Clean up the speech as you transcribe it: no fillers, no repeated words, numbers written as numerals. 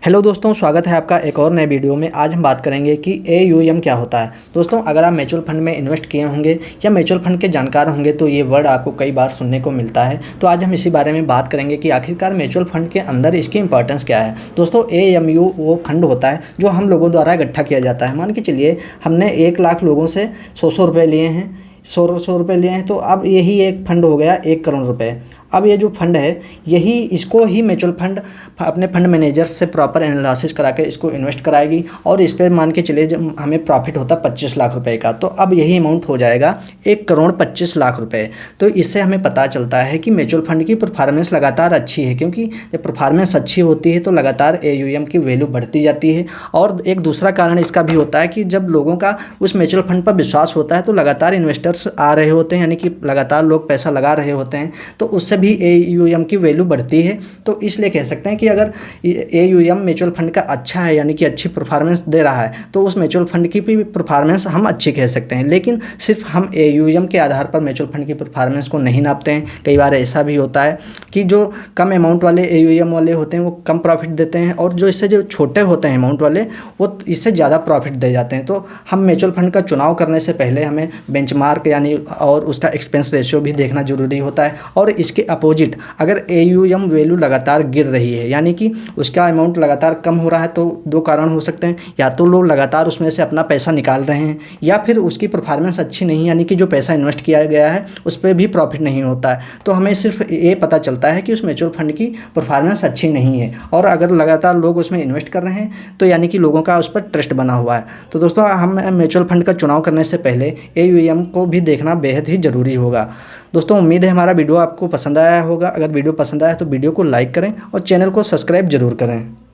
Hello दोस्तों, स्वागत है आपका एक और नए वीडियो में। आज हम बात करेंगे कि AUM क्या होता है। दोस्तों, अगर आप म्यूचुअल फंड में इन्वेस्ट किए होंगे या म्यूचुअल फंड के जानकार होंगे तो ये वर्ड आपको कई बार सुनने को मिलता है। तो आज हम इसी बारे में बात करेंगे कि आखिरकार म्यूचुअल फंड के अंदर इसकी इंपॉर्टेंस क्या है। दोस्तों, AUM वो फंड होता है जो हम लोगों द्वारा इकट्ठा किया जाता है। मान के चलिए हमने 1 लाख लोगों से 100 रुपये लिए हैं, 100 रुपये लिए हैं, तो अब यही एक फंड हो गया 1 करोड़ रुपए। अब ये जो फंड है इसको ही म्यूचुअल फंड अपने फंड मैनेजर से प्रॉपर एनालिसिस करा के इसको इन्वेस्ट कराएगी और इस पर मान के चले जब हमें प्रॉफिट होता 25 लाख रुपए का, तो अब यही अमाउंट हो जाएगा 1 करोड़ 25 लाख रुपए। तो इससे हमें पता चलता है कि म्यूचुअल फंड की परफॉर्मेंस लगातार अच्छी है, क्योंकि जब परफॉर्मेंस अच्छी होती है तो लगातार AUM की वैल्यू बढ़ती जाती है। और एक दूसरा कारण इसका भी होता है कि जब लोगों का उस म्यूचुअल फंड पर विश्वास होता है तो लगातार इन्वेस्टर्स आ रहे होते हैं, यानी कि लगातार लोग पैसा लगा रहे होते हैं, तो उससे भी AUM की वैल्यू बढ़ती है। तो इसलिए कह सकते हैं कि अगर AUM म्यूचुअल फंड का अच्छा है, यानी कि अच्छी परफॉर्मेंस दे रहा है, तो उस म्यूचुअल फंड की भी परफॉर्मेंस हम अच्छी कह सकते हैं। लेकिन सिर्फ हम AUM के आधार पर म्यूचुअल फंड की परफॉर्मेंस को नहीं नापते हैं। कई बार ऐसा भी होता है कि जो कम अमाउंट वाले AUM वाले होते हैं वो कम प्रॉफिट देते हैं, और जो छोटे होते हैं अमाउंट वाले वो इससे ज़्यादा प्रॉफिट दे जाते हैं। तो हम म्यूचुअल फंड का चुनाव करने से पहले हमें बेंचमार्क यानी और उसका एक्सपेंस रेशियो भी देखना जरूरी होता है। और इसके अपोजिट अगर AUM वैल्यू लगातार गिर रही है, यानी कि उसका अमाउंट लगातार कम हो रहा है, तो 2 कारण हो सकते हैं। या तो लोग लगातार उसमें से अपना पैसा निकाल रहे हैं, या फिर उसकी परफॉर्मेंस अच्छी नहीं है, यानी कि जो पैसा इन्वेस्ट किया गया है उस पर भी प्रॉफिट नहीं होता है। तो हमें सिर्फ ये पता चलता है कि उस म्यूचुअल फंड की परफॉर्मेंस अच्छी नहीं है, और अगर लगातार लोग उसमें इन्वेस्ट कर रहे हैं तो यानी कि लोगों का उस पर ट्रस्ट बना हुआ है। तो दोस्तों, हम म्यूचुअल फंड का चुनाव करने से पहले AUM को भी देखना बेहद ही ज़रूरी होगा। दोस्तों, उम्मीद है हमारा वीडियो आपको पसंद आया होगा। अगर वीडियो पसंद आया तो वीडियो को लाइक करें और चैनल को सब्सक्राइब जरूर करें।